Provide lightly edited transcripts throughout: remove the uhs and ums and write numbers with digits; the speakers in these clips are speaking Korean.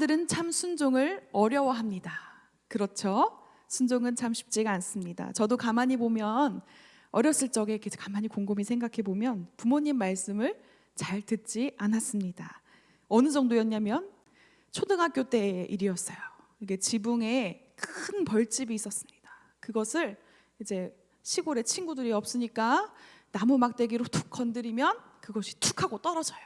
사람들은 참 순종을 어려워합니다. 그렇죠? 순종은 참 쉽지가 않습니다. 저도 가만히 보면 어렸을 적에 이렇게 가만히 곰곰이 생각해 보면 부모님 말씀을 잘 듣지 않았습니다. 어느 정도였냐면 초등학교 때의 일이었어요. 이게 지붕에 큰 벌집이 있었습니다. 그것을 이제 시골에 친구들이 없으니까 나무 막대기로 툭 건드리면 그것이 툭 하고 떨어져요.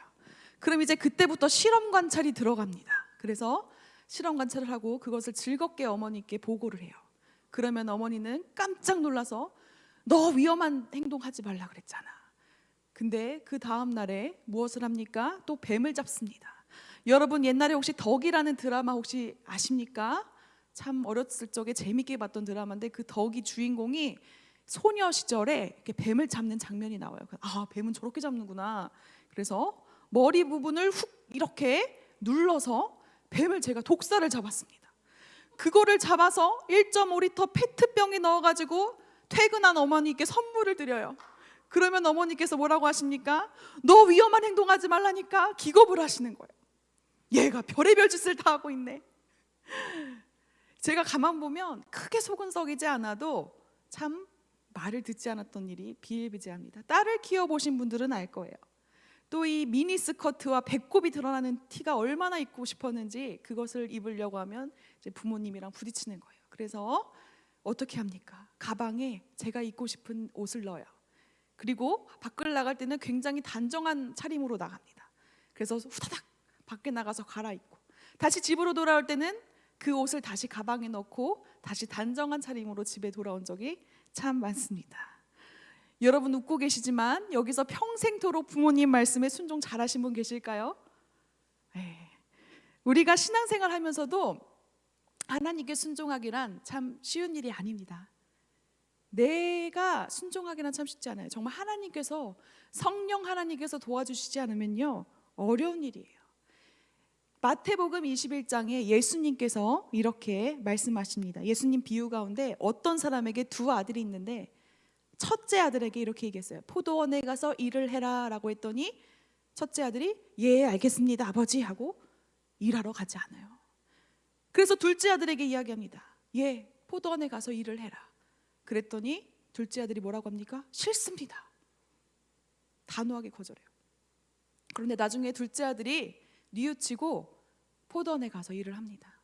그럼 이제 그때부터 실험 관찰이 들어갑니다. 그래서 실험 관찰을 하고 그것을 즐겁게 어머니께 보고를 해요. 그러면 어머니는 깜짝 놀라서 너 위험한 행동하지 말라 그랬잖아. 근데 그 다음 날에 무엇을 합니까? 또 뱀을 잡습니다. 여러분 옛날에 혹시 덕이라는 드라마 혹시 아십니까? 참 어렸을 적에 재밌게 봤던 드라마인데 그 덕이 주인공이 소녀 시절에 이렇게 뱀을 잡는 장면이 나와요. 아, 뱀은 저렇게 잡는구나. 그래서 머리 부분을 훅 이렇게 눌러서 뱀을 제가 독사를 잡았습니다. 그거를 잡아서 1.5리터 페트병에 넣어가지고 퇴근한 어머니께 선물을 드려요. 그러면 어머니께서 뭐라고 하십니까? 너 위험한 행동하지 말라니까 기겁을 하시는 거예요. 얘가 별의별 짓을 다 하고 있네. 제가 가만 보면 크게 속은 썩이지 않아도 참 말을 듣지 않았던 일이 비일비재합니다. 딸을 키워보신 분들은 알 거예요. 또 이 미니스커트와 배꼽이 드러나는 티가 얼마나 입고 싶었는지 그것을 입으려고 하면 이제 부모님이랑 부딪히는 거예요. 그래서 어떻게 합니까? 가방에 제가 입고 싶은 옷을 넣어요. 그리고 밖을 나갈 때는 굉장히 단정한 차림으로 나갑니다. 그래서 후다닥 밖에 나가서 갈아입고 다시 집으로 돌아올 때는 그 옷을 다시 가방에 넣고 다시 단정한 차림으로 집에 돌아온 적이 참 많습니다. 여러분 웃고 계시지만 여기서 평생토록 부모님 말씀에 순종 잘하신 분 계실까요? 우리가 신앙생활 하면서도 하나님께 순종하기란 참 쉬운 일이 아닙니다. 내가 순종하기란 참 쉽지 않아요. 정말 하나님께서 성령 하나님께서 도와주시지 않으면요 어려운 일이에요. 마태복음 21장에 예수님께서 이렇게 말씀하십니다. 예수님 비유 가운데 어떤 사람에게 두 아들이 있는데 첫째 아들에게 이렇게 얘기했어요. 포도원에 가서 일을 해라 라고 했더니 첫째 아들이 예 알겠습니다 아버지 하고 일하러 가지 않아요. 그래서 둘째 아들에게 이야기합니다. 예 포도원에 가서 일을 해라. 그랬더니 둘째 아들이 뭐라고 합니까? 싫습니다. 단호하게 거절해요. 그런데 나중에 둘째 아들이 뉘우치고 포도원에 가서 일을 합니다.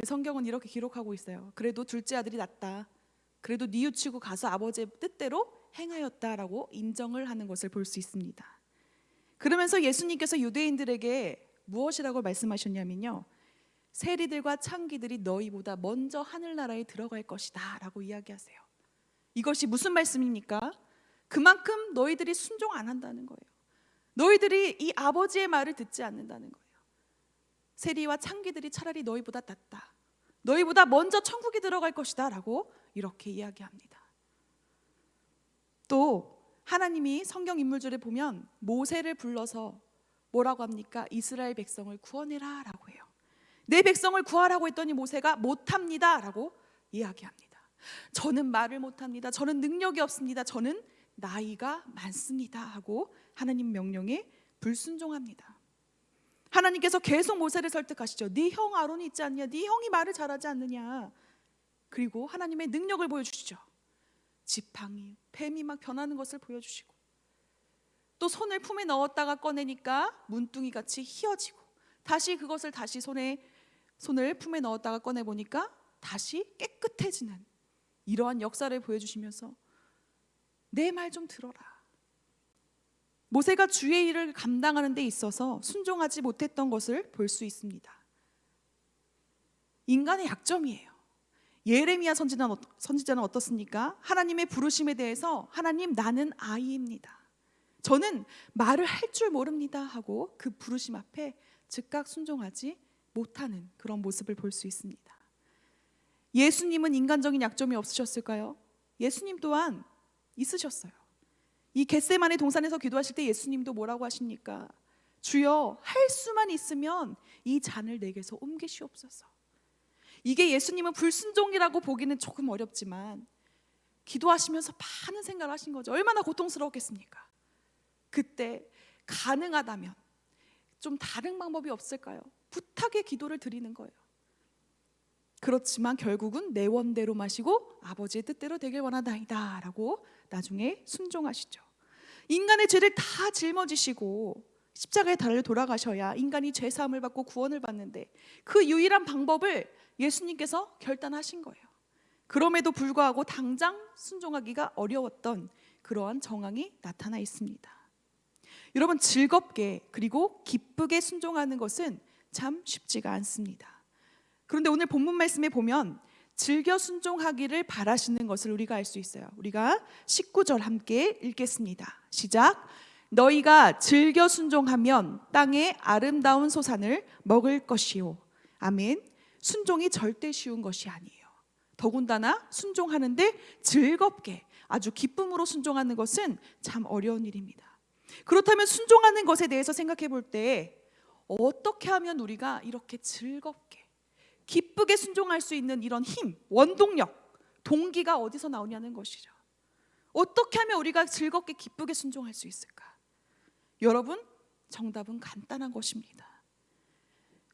성경은 이렇게 기록하고 있어요. 그래도 둘째 아들이 낫다. 그래도 뉘우치고 가서 아버지의 뜻대로 행하였다라고 인정을 하는 것을 볼 수 있습니다. 그러면서 예수님께서 유대인들에게 무엇이라고 말씀하셨냐면요, 세리들과 창기들이 너희보다 먼저 하늘나라에 들어갈 것이다 라고 이야기하세요. 이것이 무슨 말씀입니까? 그만큼 너희들이 순종 안 한다는 거예요. 너희들이 이 아버지의 말을 듣지 않는다는 거예요. 세리와 창기들이 차라리 너희보다 낫다. 너희보다 먼저 천국에 들어갈 것이다 라고 이렇게 이야기합니다. 또 하나님이 성경 인물들에 보면 모세를 불러서 뭐라고 합니까? 이스라엘 백성을 구원해라 라고 해요. 내 백성을 구하라고 했더니 모세가 못합니다 라고 이야기합니다. 저는 말을 못합니다. 저는 능력이 없습니다. 저는 나이가 많습니다 하고 하나님 명령에 불순종합니다. 하나님께서 계속 모세를 설득하시죠. 네 형 아론이 있지 않냐? 네 형이 말을 잘하지 않느냐? 그리고 하나님의 능력을 보여주시죠. 지팡이, 뱀이 막 변하는 것을 보여주시고 또 손을 품에 넣었다가 꺼내니까 문둥이 같이 휘어지고 다시 그것을 다시 손을 품에 넣었다가 꺼내보니까 다시 깨끗해지는 이러한 역사를 보여주시면서 내 말 좀 들어라. 모세가 주의 일을 감당하는 데 있어서 순종하지 못했던 것을 볼 수 있습니다. 인간의 약점이에요. 예레미야 선지자는 어떻습니까? 하나님의 부르심에 대해서 하나님 나는 아이입니다. 저는 말을 할 줄 모릅니다 하고 그 부르심 앞에 즉각 순종하지 못하는 그런 모습을 볼 수 있습니다. 예수님은 인간적인 약점이 없으셨을까요? 예수님 또한 있으셨어요. 이 겟세마네 동산에서 기도하실 때 예수님도 뭐라고 하십니까? 주여 할 수만 있으면 이 잔을 내게서 옮기시옵소서. 이게 예수님은 불순종이라고 보기는 조금 어렵지만 기도하시면서 많은 생각을 하신 거죠. 얼마나 고통스러웠겠습니까? 그때 가능하다면 좀 다른 방법이 없을까요? 부탁의 기도를 드리는 거예요. 그렇지만 결국은 내 원대로 마시고 아버지의 뜻대로 되길 원하나이다 라고 나중에 순종하시죠. 인간의 죄를 다 짊어지시고 십자가에 달려 돌아가셔야 인간이 죄 사함을 받고 구원을 받는데 그 유일한 방법을 예수님께서 결단하신 거예요. 그럼에도 불구하고 당장 순종하기가 어려웠던 그러한 정황이 나타나 있습니다. 여러분, 즐겁게 그리고 기쁘게 순종하는 것은 참 쉽지가 않습니다. 그런데 오늘 본문 말씀에 보면 즐겨 순종하기를 바라시는 것을 우리가 알 수 있어요. 우리가 19절 함께 읽겠습니다. 시작. 너희가 즐겨 순종하면 땅의 아름다운 소산을 먹을 것이요. 아멘. 순종이 절대 쉬운 것이 아니에요. 더군다나 순종하는데 즐겁게 아주 기쁨으로 순종하는 것은 참 어려운 일입니다. 그렇다면 순종하는 것에 대해서 생각해 볼 때 어떻게 하면 우리가 이렇게 즐겁게 기쁘게 순종할 수 있는 이런 힘, 원동력, 동기가 어디서 나오냐는 것이죠. 어떻게 하면 우리가 즐겁게 기쁘게 순종할 수 있을까? 여러분, 정답은 간단한 것입니다.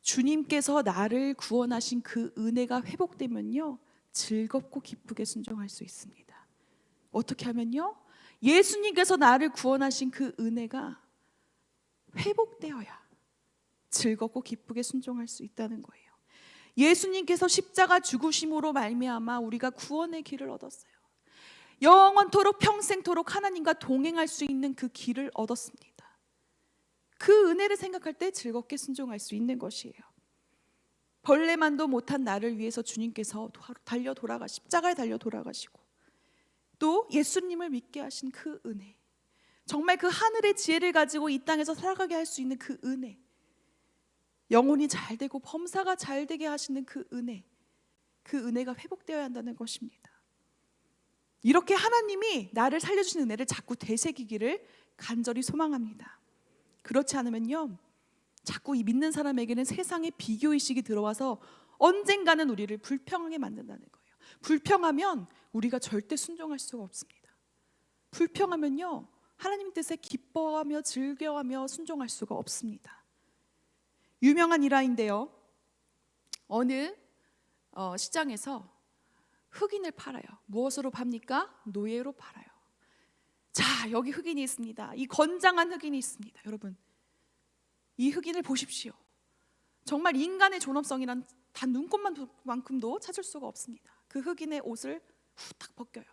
주님께서 나를 구원하신 그 은혜가 회복되면요, 즐겁고 기쁘게 순종할 수 있습니다. 어떻게 하면요? 예수님께서 나를 구원하신 그 은혜가 회복되어야 즐겁고 기쁘게 순종할 수 있다는 거예요. 예수님께서 십자가 죽으심으로 말미암아 우리가 구원의 길을 얻었어요. 영원토록 평생토록 하나님과 동행할 수 있는 그 길을 얻었습니다. 그 은혜를 생각할 때 즐겁게 순종할 수 있는 것이에요. 벌레만도 못한 나를 위해서 주님께서 달려 십자가에 달려 돌아가시고 또 예수님을 믿게 하신 그 은혜, 정말 그 하늘의 지혜를 가지고 이 땅에서 살아가게 할 수 있는 그 은혜, 영혼이 잘 되고 범사가 잘 되게 하시는 그 은혜, 그 은혜가 회복되어야 한다는 것입니다. 이렇게 하나님이 나를 살려주신 은혜를 자꾸 되새기기를 간절히 소망합니다. 그렇지 않으면요, 자꾸 이 믿는 사람에게는 세상의 비교의식이 들어와서 언젠가는 우리를 불평하게 만든다는 거예요. 불평하면 우리가 절대 순종할 수가 없습니다. 불평하면요, 하나님 뜻에 기뻐하며 즐겨하며 순종할 수가 없습니다. 유명한 일화인데요, 어느 시장에서 흑인을 팔아요. 무엇으로 팝니까? 노예로 팔아요. 자, 여기 흑인이 있습니다. 이 건장한 흑인이 있습니다. 여러분, 이 흑인을 보십시오. 정말 인간의 존엄성이란 단 눈꼽만큼도 찾을 수가 없습니다. 그 흑인의 옷을 후딱 벗겨요.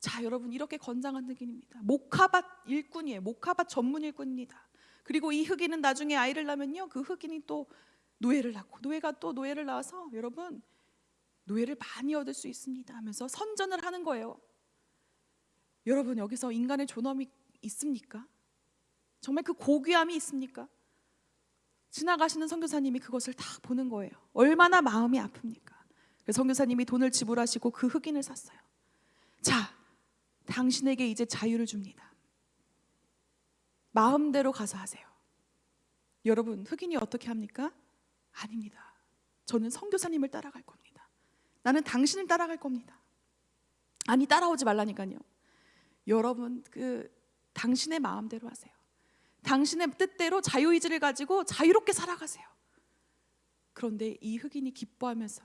자, 여러분, 이렇게 건장한 흑인입니다. 목화밭 일꾼이에요. 목화밭 전문 일꾼입니다. 그리고 이 흑인은 나중에 아이를 낳으면요, 그 흑인이 또 노예를 낳고 노예가 또 노예를 낳아서 여러분 노예를 많이 얻을 수 있습니다 하면서 선전을 하는 거예요. 여러분, 여기서 인간의 존엄이 있습니까? 정말 그 고귀함이 있습니까? 지나가시는 선교사님이 그것을 다 보는 거예요. 얼마나 마음이 아픕니까? 그래서 선교사님이 돈을 지불하시고 그 흑인을 샀어요. 자, 당신에게 이제 자유를 줍니다. 마음대로 가서 하세요. 여러분, 흑인이 어떻게 합니까? 아닙니다. 저는 선교사님을 따라갈 겁니다. 나는 당신을 따라갈 겁니다. 아니, 따라오지 말라니까요. 여러분, 당신의 마음대로 하세요. 당신의 뜻대로 자유의지를 가지고 자유롭게 살아가세요. 그런데 이 흑인이 기뻐하면서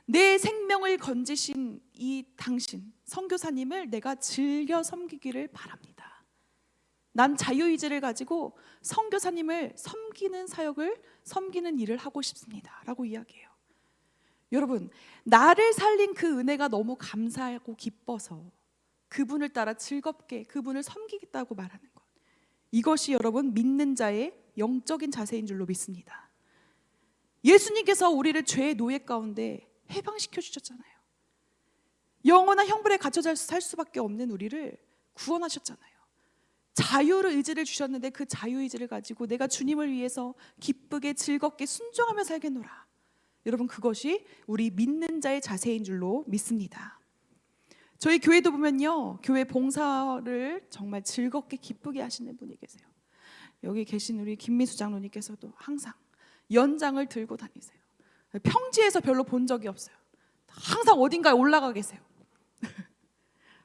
내 생명을 건지신 이 당신 선교사님을 내가 즐겨 섬기기를 바랍니다. 난 자유의지를 가지고 선교사님을 섬기는 사역을, 섬기는 일을 하고 싶습니다 라고 이야기해요. 여러분, 나를 살린 그 은혜가 너무 감사하고 기뻐서 그분을 따라 즐겁게 그분을 섬기겠다고 말하는 것, 이것이 여러분 믿는 자의 영적인 자세인 줄로 믿습니다. 예수님께서 우리를 죄의 노예 가운데 해방시켜 주셨잖아요. 영원한 형벌에 갇혀 살 수밖에 없는 우리를 구원하셨잖아요. 자유를 의지를 주셨는데 그 자유의지를 가지고 내가 주님을 위해서 기쁘게 즐겁게 순종하며 살겠노라. 여러분, 그것이 우리 믿는 자의 자세인 줄로 믿습니다. 저희 교회도 보면요, 교회 봉사를 정말 즐겁게 기쁘게 하시는 분이 계세요. 여기 계신 우리 김미수 장로님께서도 항상 연장을 들고 다니세요. 평지에서 별로 본 적이 없어요. 항상 어딘가에 올라가 계세요.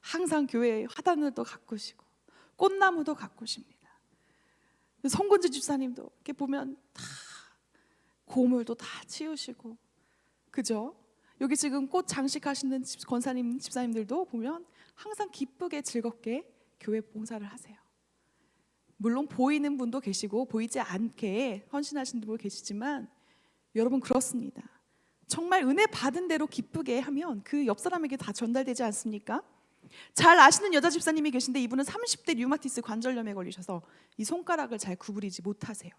항상 교회에 화단을도 가꾸시고 꽃나무도 가꾸십니다. 송건지 집사님도 이렇게 보면 다 고물도 다 치우시고, 그죠? 여기 지금 꽃 장식하시는 권사님, 집사님들도 보면 항상 기쁘게 즐겁게 교회 봉사를 하세요. 물론 보이는 분도 계시고 보이지 않게 헌신하시는 분도 계시지만 여러분 그렇습니다. 정말 은혜 받은 대로 기쁘게 하면 그 옆 사람에게 다 전달되지 않습니까? 잘 아시는 여자 집사님이 계신데 이분은 30대 류마티스 관절염에 걸리셔서 이 손가락을 잘 구부리지 못하세요.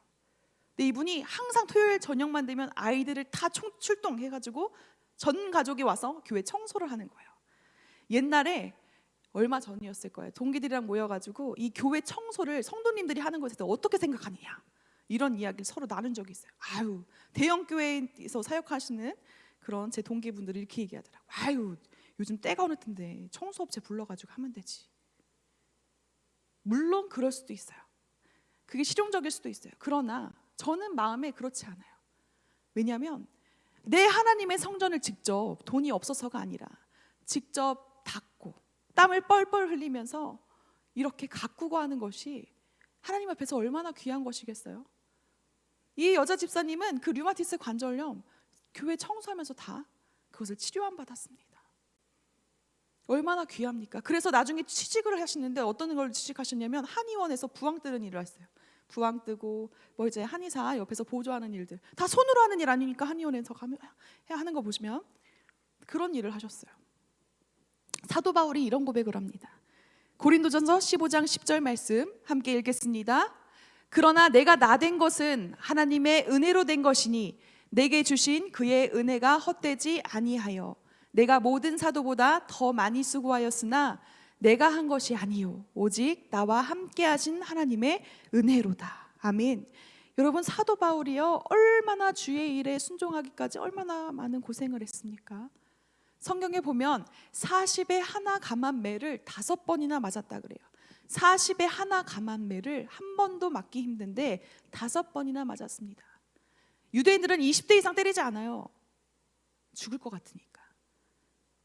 근데 이분이 항상 토요일 저녁만 되면 아이들을 다 출동해가지고 전 가족이 와서 교회 청소를 하는 거예요. 옛날에 얼마 전이었을 거예요. 동기들이랑 모여가지고 이 교회 청소를 성도님들이 하는 것에 대해서 어떻게 생각하느냐 이런 이야기를 서로 나눈 적이 있어요. 아유, 대형 교회에서 사역하시는 그런 제 동기분들이 이렇게 얘기하더라고요. 아유, 요즘 때가 어느 텐데 청소업체 불러가지고 하면 되지. 물론 그럴 수도 있어요. 그게 실용적일 수도 있어요. 그러나 저는 마음에 그렇지 않아요. 왜냐하면 내 하나님의 성전을 직접 돈이 없어서가 아니라 직접 닦고 땀을 뻘뻘 흘리면서 이렇게 가꾸고 하는 것이 하나님 앞에서 얼마나 귀한 것이겠어요. 이 여자 집사님은 그 류마티스 관절염 교회 청소하면서 다 그것을 치료한 받았습니다. 얼마나 귀합니까? 그래서 나중에 취직을 하시는데 어떤 걸 취직하셨냐면 한의원에서 부항 뜨는 일을 했어요. 부항 뜨고 뭐 이제 한의사 옆에서 보조하는 일들 다 손으로 하는 일 아니니까 한의원에서 가면 하는 거 보시면 그런 일을 하셨어요. 사도 바울이 이런 고백을 합니다. 고린도전서 15장 10절 말씀 함께 읽겠습니다. 그러나 내가 나된 것은 하나님의 은혜로 된 것이니 내게 주신 그의 은혜가 헛되지 아니하여 내가 모든 사도보다 더 많이 수고하였으나 내가 한 것이 아니요 오직 나와 함께 하신 하나님의 은혜로다. 아멘. 여러분 사도 바울이요 얼마나 주의 일에 순종하기까지 얼마나 많은 고생을 했습니까? 성경에 보면 40에 하나 감한 매를 5번이나 맞았다 그래요. 40에 하나 감한 매를 한 번도 맞기 힘든데 5번이나 맞았습니다. 유대인들은 20대 이상 때리지 않아요. 죽을 것 같으니까.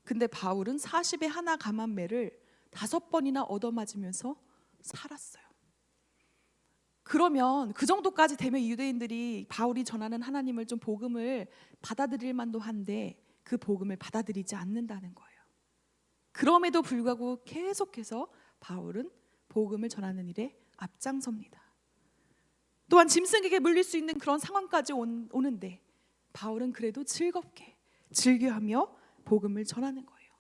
근데 바울은 40에 하나 감한 매를 5번이나 얻어맞으면서 살았어요. 그러면 그 정도까지 되면 유대인들이 바울이 전하는 하나님을 좀 복음을 받아들일 만도 한데 그 복음을 받아들이지 않는다는 거예요. 그럼에도 불구하고 계속해서 바울은 복음을 전하는 일에 앞장섭니다. 또한 짐승에게 물릴 수 있는 그런 상황까지 오는데 바울은 그래도 즐겁게 즐겨하며 복음을 전하는 거예요.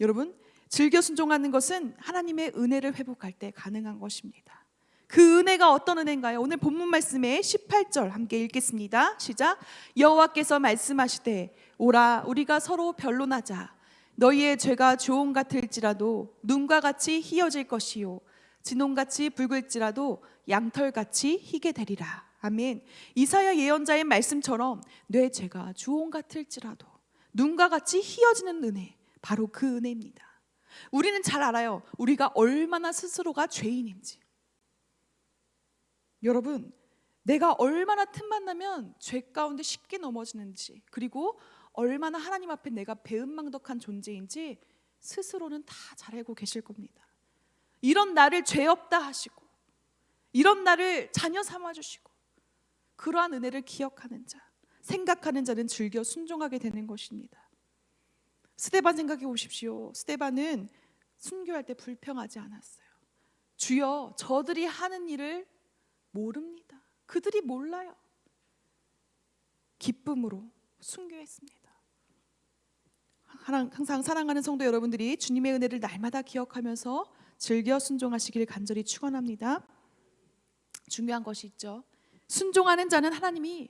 여러분, 즐겨 순종하는 것은 하나님의 은혜를 회복할 때 가능한 것입니다. 그 은혜가 어떤 은혜인가요? 오늘 본문 말씀의 18절 함께 읽겠습니다. 시작. 여호와께서 말씀하시되 오라 우리가 서로 변론하자. 너희의 죄가 주홍 같을지라도 눈과 같이 희어질 것이요 진홍같이 붉을지라도 양털같이 희게 되리라. 아멘. 이사야 예언자의 말씀처럼 내 죄가 주홍 같을지라도 눈과 같이 희어지는 은혜, 바로 그 은혜입니다. 우리는 잘 알아요. 우리가 얼마나 스스로가 죄인인지. 여러분, 내가 얼마나 틈만 나면 죄 가운데 쉽게 넘어지는지, 그리고 얼마나 하나님 앞에 내가 배은망덕한 존재인지 스스로는 다 잘 알고 계실 겁니다. 이런 나를 죄 없다 하시고 이런 나를 자녀 삼아주시고 그러한 은혜를 기억하는 자, 생각하는 자는 즐겨 순종하게 되는 것입니다. 스데반 생각해 보십시오. 스데반은 순교할 때 불평하지 않았어요. 주여, 저들이 하는 일을 모릅니다. 그들이 몰라요. 기쁨으로 순교했습니다. 항상 사랑하는 성도 여러분들이 주님의 은혜를 날마다 기억하면서 즐겨 순종하시기를 간절히 축원합니다. 중요한 것이 있죠. 순종하는 자는 하나님이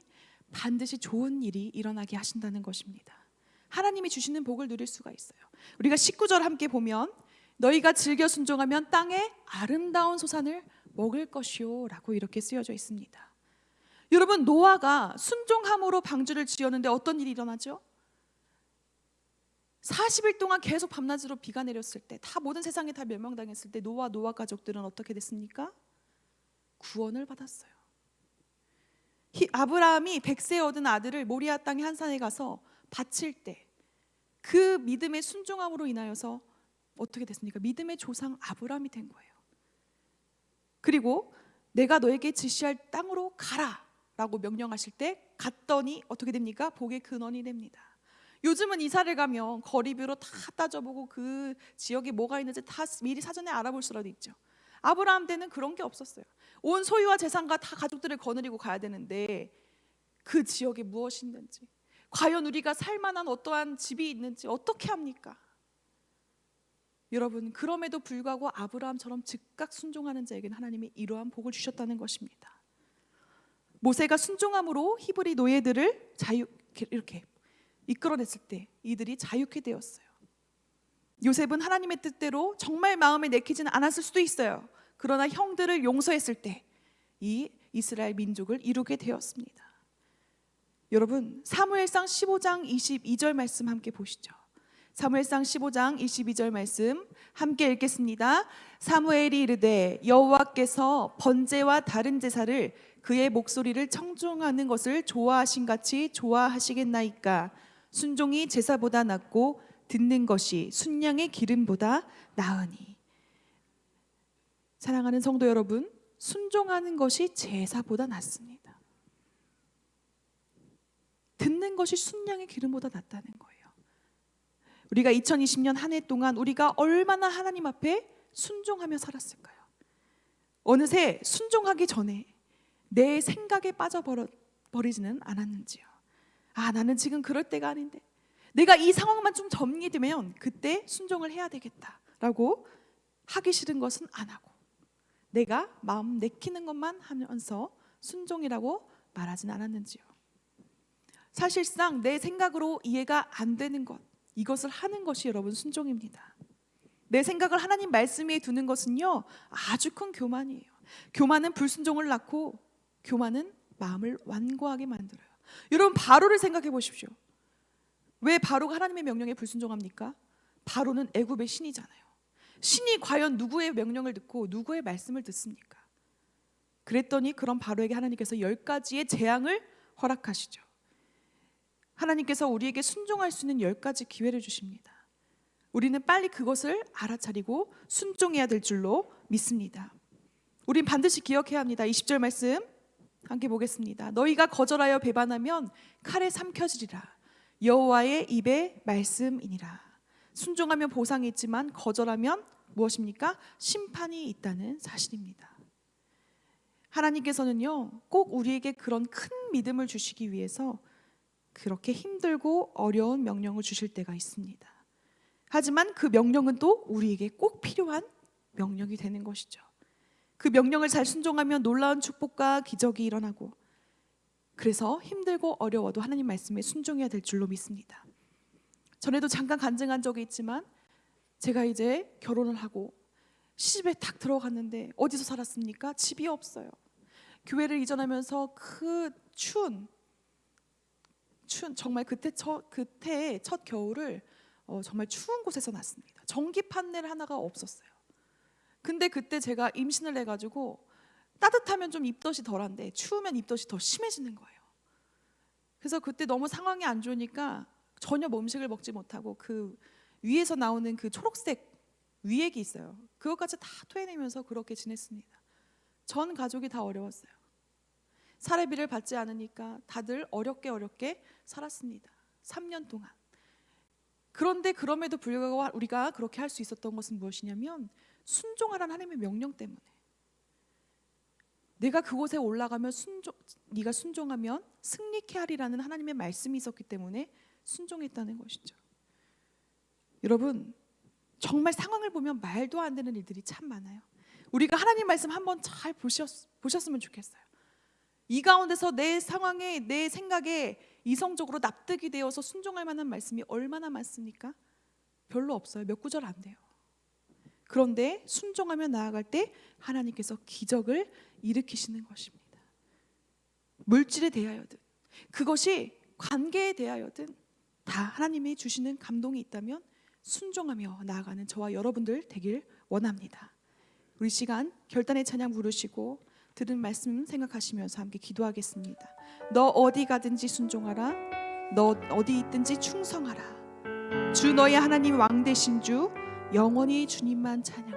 반드시 좋은 일이 일어나게 하신다는 것입니다. 하나님이 주시는 복을 누릴 수가 있어요. 우리가 19절 함께 보면 너희가 즐겨 순종하면 땅에 아름다운 소산을 먹을 것이요 라고 이렇게 쓰여져 있습니다. 여러분, 노아가 순종함으로 방주를 지었는데 어떤 일이 일어나죠? 40일 동안 계속 밤낮으로 비가 내렸을 때, 다 모든 세상이 다 멸망당했을 때 노아 가족들은 어떻게 됐습니까? 구원을 받았어요. 아브라함이 100세에 얻은 아들을 모리아 땅의 한 산에 가서 바칠 때 그 믿음의 순종함으로 인하여서 어떻게 됐습니까? 믿음의 조상 아브라함이 된 거예요. 그리고 내가 너에게 지시할 땅으로 가라 라고 명령하실 때 갔더니 어떻게 됩니까? 복의 근원이 됩니다. 요즘은 이사를 가면 거리뷰로 다 따져보고 그 지역에 뭐가 있는지 다 미리 사전에 알아볼 수라도 있죠. 아브라함 때는 그런 게 없었어요. 온 소유와 재산과 다 가족들을 거느리고 가야 되는데 그 지역에 무엇이 있는지, 과연 우리가 살만한 어떠한 집이 있는지 어떻게 합니까? 여러분, 그럼에도 불구하고 아브라함처럼 즉각 순종하는 자에게는 하나님이 이러한 복을 주셨다는 것입니다. 모세가 순종함으로 히브리 노예들을 이렇게 이끌어냈을 때 이들이 자유케 되었어요. 요셉은 하나님의 뜻대로 정말 마음에 내키지는 않았을 수도 있어요. 그러나 형들을 용서했을 때 이 이스라엘 민족을 이루게 되었습니다. 여러분, 사무엘상 15장 22절 말씀 함께 보시죠. 사무엘상 15장 22절 말씀 함께 읽겠습니다. 사무엘이 이르되 여호와께서 번제와 다른 제사를 그의 목소리를 청종하는 것을 좋아하신 같이 좋아하시겠나이까. 순종이 제사보다 낫고 듣는 것이 순양의 기름보다 나으니. 사랑하는 성도 여러분, 순종하는 것이 제사보다 낫습니다. 듣는 것이 순양의 기름보다 낫다는 거예요. 우리가 2020년 한 해 동안 우리가 얼마나 하나님 앞에 순종하며 살았을까요? 어느새 순종하기 전에 내 생각에 빠져버리지는 않았는지요. 아, 나는 지금 그럴 때가 아닌데, 내가 이 상황만 좀 정리되면 그때 순종을 해야 되겠다라고 하기 싫은 것은 안 하고 내가 마음 내키는 것만 하면서 순종이라고 말하진 않았는지요. 사실상 내 생각으로 이해가 안 되는 것, 이것을 하는 것이 여러분 순종입니다. 내 생각을 하나님 말씀 위에 두는 것은요 아주 큰 교만이에요. 교만은 불순종을 낳고 교만은 마음을 완고하게 만들어요. 여러분, 바로를 생각해 보십시오. 왜 바로가 하나님의 명령에 불순종합니까? 바로는 애굽의 신이잖아요. 신이 과연 누구의 명령을 듣고 누구의 말씀을 듣습니까? 그랬더니 그런 바로에게 하나님께서 10가지의 재앙을 허락하시죠. 하나님께서 우리에게 순종할 수 있는 10가지 기회를 주십니다. 우리는 빨리 그것을 알아차리고 순종해야 될 줄로 믿습니다. 우린 반드시 기억해야 합니다. 20절 말씀 함께 보겠습니다. 너희가 거절하여 배반하면 칼에 삼켜지리라. 여호와의 입의 말씀이니라. 순종하면 보상이 있지만 거절하면 무엇입니까? 심판이 있다는 사실입니다. 하나님께서는요 꼭 우리에게 그런 큰 믿음을 주시기 위해서 그렇게 힘들고 어려운 명령을 주실 때가 있습니다. 하지만 그 명령은 또 우리에게 꼭 필요한 명령이 되는 것이죠. 그 명령을 잘 순종하면 놀라운 축복과 기적이 일어나고, 그래서 힘들고 어려워도 하나님 말씀에 순종해야 될 줄로 믿습니다. 전에도 잠깐 간증한 적이 있지만 제가 이제 결혼을 하고 시집에 딱 들어갔는데 어디서 살았습니까? 집이 없어요. 교회를 이전하면서 그 추운 정말 그때 첫 겨울을 정말 추운 곳에서 났습니다. 전기 판넬 하나가 없었어요. 근데 그때 제가 임신을 해가지고 따뜻하면 좀 입덧이 덜한데 추우면 입덧이 더 심해지는 거예요. 그래서 그때 너무 상황이 안 좋으니까 전혀 음식을 먹지 못하고 그 위에서 나오는 그 초록색 위액이 있어요. 그것까지 다 토해내면서 그렇게 지냈습니다. 전 가족이 다 어려웠어요. 사례비를 받지 않으니까 다들 어렵게 살았습니다. 3년 동안. 그런데 그럼에도 불구하고 우리가 그렇게 할 수 있었던 것은 무엇이냐면 순종하라는 하나님의 명령 때문에, 내가 그곳에 올라가면 네가 순종하면 승리케 하리라는 하나님의 말씀이 있었기 때문에 순종했다는 것이죠. 여러분, 정말 상황을 보면 말도 안 되는 일들이 참 많아요. 우리가 하나님 말씀 한번 잘 보셨으면 좋겠어요. 이 가운데서 내 상황에, 내 생각에 이성적으로 납득이 되어서 순종할 만한 말씀이 얼마나 많습니까? 별로 없어요. 몇 구절 안 돼요. 그런데 순종하며 나아갈 때 하나님께서 기적을 일으키시는 것입니다. 물질에 대하여든 그것이 관계에 대하여든 다 하나님이 주시는 감동이 있다면 순종하며 나아가는 저와 여러분들 되길 원합니다. 우리 시간 결단의 찬양 부르시고 들은 말씀 생각하시면서 함께 기도하겠습니다. 너 어디 가든지 순종하라. 너 어디 있든지 충성하라. 주 너의 하나님 왕 되신 주 영원히 주님만 찬양.